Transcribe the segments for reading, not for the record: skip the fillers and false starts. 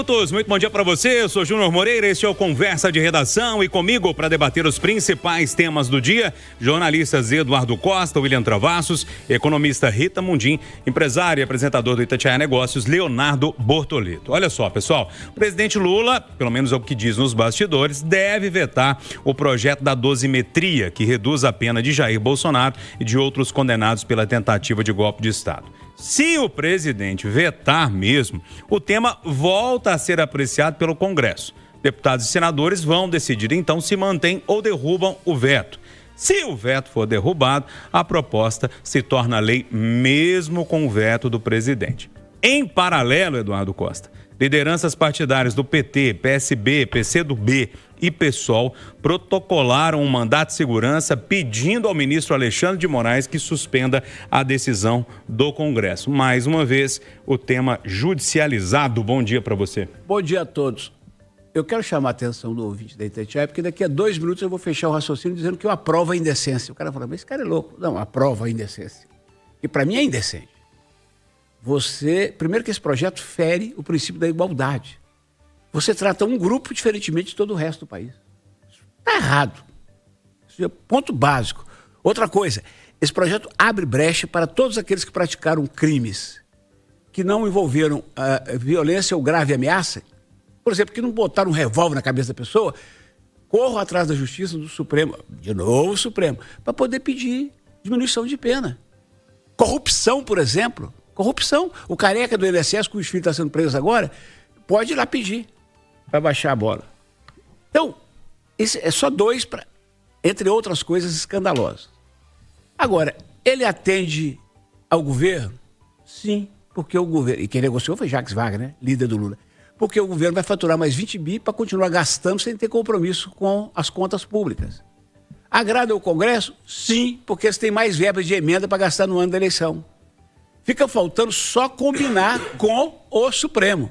minutos. Muito bom dia para você. Eu sou Júnior Moreira. Este é o Conversa de Redação e comigo para debater os principais temas do dia, jornalistas Eduardo Costa, William Travassos, economista Rita Mundim, empresário e apresentador do Itatiaia Negócios, Leonardo Bortoleto. Olha só, pessoal, o presidente Lula, pelo menos é o que diz nos bastidores, deve vetar o projeto da dosimetria, que reduz a pena de Jair Bolsonaro e de outros condenados pela tentativa de golpe de Estado. Se o presidente vetar mesmo, o tema volta a ser apreciado pelo Congresso. Deputados e senadores vão decidir então se mantêm ou derrubam o veto. Se o veto for derrubado, a proposta se torna lei mesmo com o veto do presidente. Em paralelo, Eduardo Costa, lideranças partidárias do PT, PSB, PCdoB e PSOL protocolaram um mandato de segurança pedindo ao ministro Alexandre de Moraes que suspenda a decisão do Congresso. Mais uma vez, o tema judicializado. Bom dia para você. Bom dia a todos. Eu quero chamar a atenção do ouvinte da Itatiaia, porque daqui a 2 minutos eu vou fechar o raciocínio dizendo que eu aprovo a indecência. O cara fala, mas esse cara é louco. Não, aprova a indecência. E para mim é indecente. Primeiro que esse projeto fere o princípio da igualdade. Você trata um grupo diferentemente de todo o resto do país. Está errado. Isso é ponto básico. Outra coisa, esse projeto abre brecha para todos aqueles que praticaram crimes que não envolveram violência ou grave ameaça, por exemplo, que não botaram um revólver na cabeça da pessoa, corram atrás da justiça do Supremo, de novo o Supremo, para poder pedir diminuição de pena. Corrupção, por exemplo. Corrupção. O careca do INSS, cujo filho está sendo preso agora, pode ir lá pedir para baixar a bola. Então, isso é só 2, entre outras coisas escandalosas. Agora, ele atende ao governo? Sim, porque o governo... E quem negociou foi Jacques Wagner, né? Líder do Lula. Porque o governo vai faturar mais 20 bi para continuar gastando sem ter compromisso com as contas públicas. Agrada o Congresso? Sim, porque eles têm mais verbas de emenda para gastar no ano da eleição. Fica faltando só combinar com o Supremo.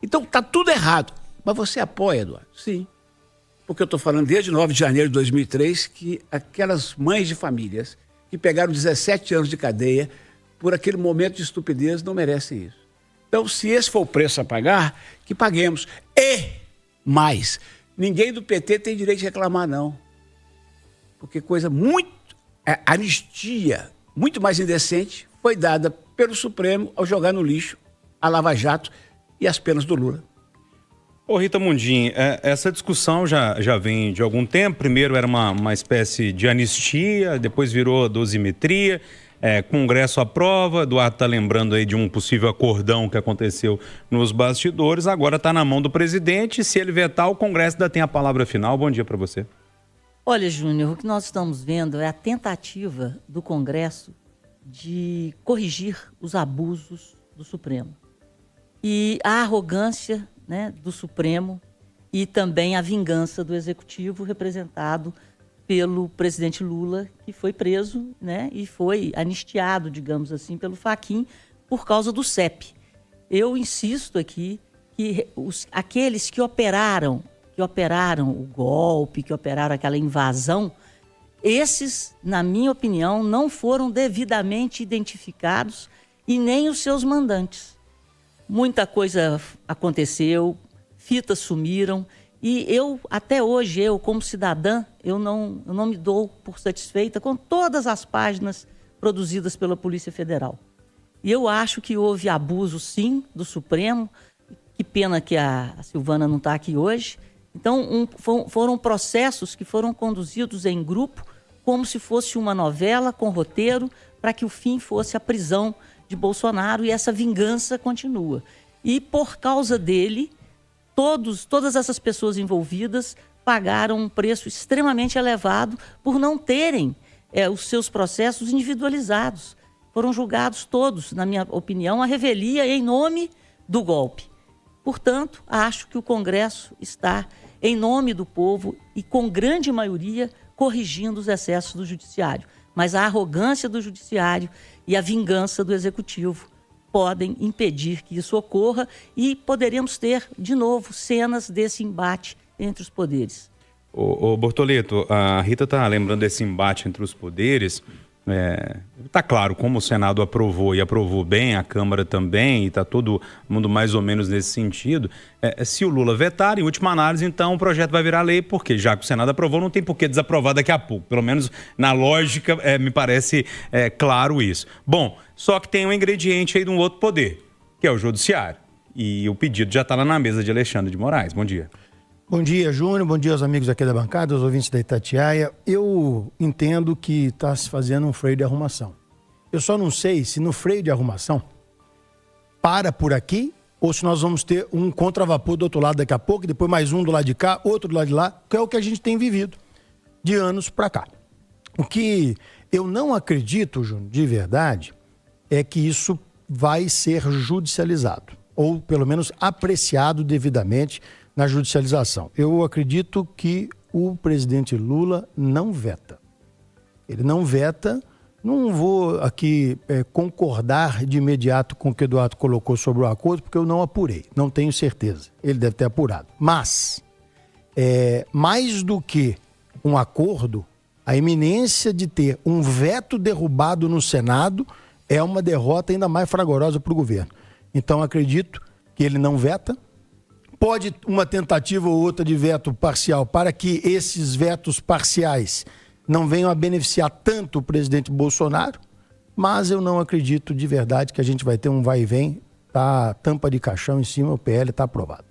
Então, está tudo errado. Mas você apoia, Eduardo? Sim. Porque eu estou falando desde 9 de janeiro de 2003 que aquelas mães de famílias que pegaram 17 anos de cadeia por aquele momento de estupidez não merecem isso. Então, se esse for o preço a pagar, que paguemos. E mais, ninguém do PT tem direito de reclamar, não. Porque coisa anistia muito mais indecente foi dada pelo Supremo ao jogar no lixo a Lava Jato e as penas do Lula. Ô Rita Mundim, essa discussão já vem de algum tempo. Primeiro era uma espécie de anistia, depois virou dosimetria. Congresso aprova, Eduardo está lembrando aí de um possível acordão que aconteceu nos bastidores. Agora está na mão do presidente. Se ele vetar, o Congresso ainda tem a palavra final. Bom dia para você. Olha, Júnior, o que nós estamos vendo é a tentativa do Congresso de corrigir os abusos do Supremo. E a arrogância, né, do Supremo e também a vingança do Executivo, representado pelo presidente Lula, que foi preso, né, e foi anistiado, digamos assim, pelo Fachin por causa do CEP. Eu insisto aqui que aqueles que operaram o golpe, que operaram aquela invasão, esses, na minha opinião, não foram devidamente identificados e nem os seus mandantes. Muita coisa aconteceu, fitas sumiram e até hoje, como cidadã, eu não me dou por satisfeita com todas as páginas produzidas pela Polícia Federal. E eu acho que houve abuso, sim, do Supremo. Que pena que a Silvana não está aqui hoje. Então, foram processos que foram conduzidos em grupo, como se fosse uma novela com roteiro, para que o fim fosse a prisão de Bolsonaro, e essa vingança continua. E por causa dele, todas essas pessoas envolvidas pagaram um preço extremamente elevado por não terem os seus processos individualizados. Foram julgados todos, na minha opinião, à revelia em nome do golpe. Portanto, acho que o Congresso está, em nome do povo e com grande maioria, corrigindo os excessos do Judiciário. Mas a arrogância do Judiciário e a vingança do Executivo podem impedir que isso ocorra e poderemos ter, de novo, cenas desse embate entre os poderes. Ô Bortoleto, a Rita está lembrando desse embate entre os poderes Tá claro, como o Senado aprovou e aprovou bem, a Câmara também, e tá todo mundo mais ou menos nesse sentido, se o Lula vetar, em última análise, então o projeto vai virar lei, porque já que o Senado aprovou, não tem por que desaprovar daqui a pouco. Pelo menos na lógica, me parece claro isso. Bom, só que tem um ingrediente aí de um outro poder, que é o Judiciário. E o pedido já está lá na mesa de Alexandre de Moraes. Bom dia. Bom dia, Júnior. Bom dia aos amigos aqui da bancada, aos ouvintes da Itatiaia. Eu entendo que está se fazendo um freio de arrumação. Eu só não sei se no freio de arrumação para por aqui ou se nós vamos ter um contravapor do outro lado daqui a pouco, depois mais um do lado de cá, outro do lado de lá, que é o que a gente tem vivido de anos para cá. O que eu não acredito, Júnior, de verdade, é que isso vai ser judicializado, ou pelo menos apreciado devidamente na judicialização. Eu acredito que o presidente Lula não veta. Ele não veta, não vou aqui concordar de imediato com o que o Eduardo colocou sobre o acordo, porque eu não apurei, não tenho certeza. Ele deve ter apurado. Mas, mais do que um acordo, a iminência de ter um veto derrubado no Senado é uma derrota ainda mais fragorosa para o governo. Então, acredito que ele não veta. Pode uma tentativa ou outra de veto parcial para que esses vetos parciais não venham a beneficiar tanto o presidente Bolsonaro, mas eu não acredito de verdade que a gente vai ter um vai e vem, tá tampa de caixão em cima, o PL está aprovado.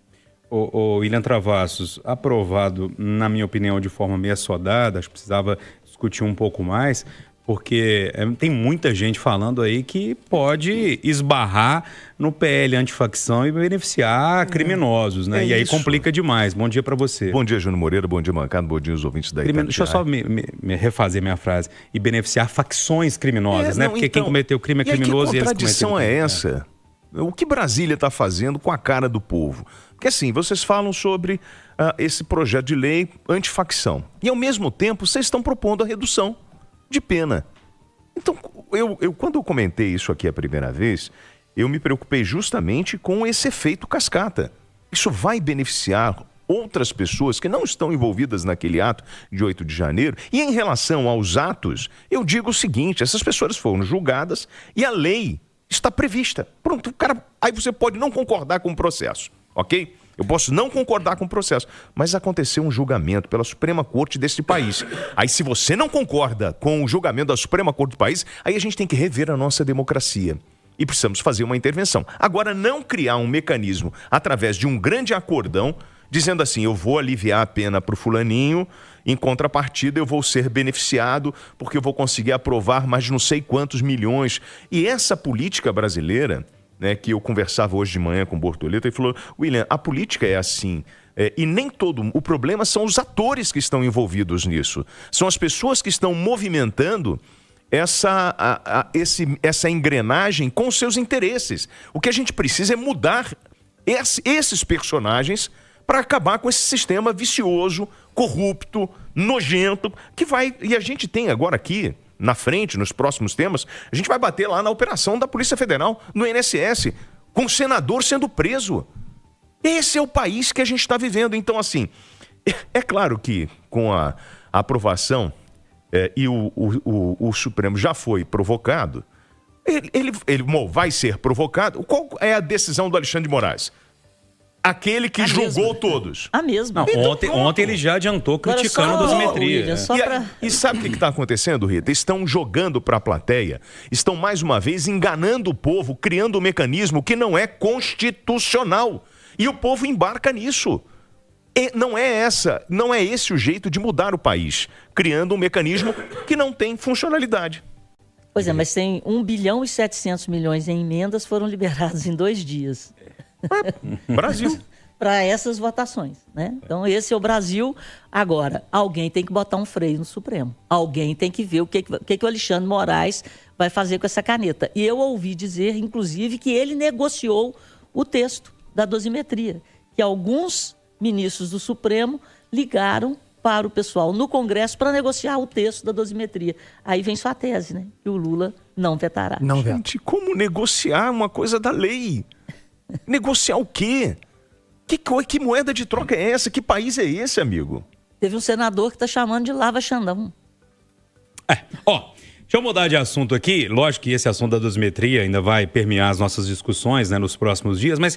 O William Travassos, aprovado, na minha opinião, de forma meio assodada, acho que precisava discutir um pouco mais, porque tem muita gente falando aí que pode esbarrar no PL antifacção e beneficiar criminosos, né? E aí complica demais. Bom dia para você. Bom dia, Júnior Moreira. Bom dia, Mancado. Bom dia, os ouvintes da Itatiaia. Deixa eu só me refazer minha frase. E beneficiar facções criminosas, né? Porque quem cometeu crime é criminoso e eles cometeram. Que contradição é essa? O que Brasília está fazendo com a cara do povo? Porque assim, vocês falam sobre esse projeto de lei antifacção. E ao mesmo tempo, vocês estão propondo a redução de pena. Então, quando eu comentei isso aqui a primeira vez, eu me preocupei justamente com esse efeito cascata. Isso vai beneficiar outras pessoas que não estão envolvidas naquele ato de 8 de janeiro. E em relação aos atos, eu digo o seguinte, essas pessoas foram julgadas e a lei está prevista. Pronto, aí você pode não concordar com o processo, ok? Eu posso não concordar com o processo, mas aconteceu um julgamento pela Suprema Corte desse país. Aí se você não concorda com o julgamento da Suprema Corte do país, aí a gente tem que rever a nossa democracia. E precisamos fazer uma intervenção. Agora, não criar um mecanismo através de um grande acordão, dizendo assim, eu vou aliviar a pena para o fulaninho, em contrapartida eu vou ser beneficiado porque eu vou conseguir aprovar mais de não sei quantos milhões. E essa política brasileira, né, que eu conversava hoje de manhã com o Bortoleta, ele falou, William, a política é assim, e nem todo... O problema são os atores que estão envolvidos nisso. São as pessoas que estão movimentando essa engrenagem com seus interesses. O que a gente precisa é mudar esses personagens para acabar com esse sistema vicioso, corrupto, nojento, que vai... E a gente tem agora aqui... na frente, nos próximos temas, a gente vai bater lá na operação da Polícia Federal, no INSS, com o senador sendo preso. Esse é o país que a gente está vivendo. Então, assim, é claro que com a aprovação e o Supremo já foi provocado, ele vai ser provocado. Qual é a decisão do Alexandre de Moraes? Aquele que julgou todos. A mesma. Não, ontem ele já adiantou criticando a dosimetria. E sabe o que está acontecendo, Rita? Estão jogando para a plateia, estão mais uma vez enganando o povo, criando um mecanismo que não é constitucional. E o povo embarca nisso. E não é esse o jeito de mudar o país, criando um mecanismo que não tem funcionalidade. Pois é, mas tem 1 bilhão e 700 milhões em emendas foram liberados em 2 dias. Brasil. Para essas votações, né? Então esse é o Brasil. Agora, alguém tem que botar um freio no Supremo. Alguém tem que ver o que o Alexandre Moraes vai fazer com essa caneta. E eu ouvi dizer, inclusive, que ele negociou o texto da dosimetria, que alguns ministros do Supremo ligaram para o pessoal no Congresso para negociar o texto da dosimetria. Aí vem sua tese, né? Que o Lula não vetará. Não veta. Gente, como negociar uma coisa da lei? Negociar o quê? Que moeda de troca é essa? Que país é esse, amigo? Teve um senador que está chamando de lava-xandão. Deixa eu mudar de assunto aqui. Lógico que esse assunto da dosimetria ainda vai permear as nossas discussões, né, nos próximos dias, mas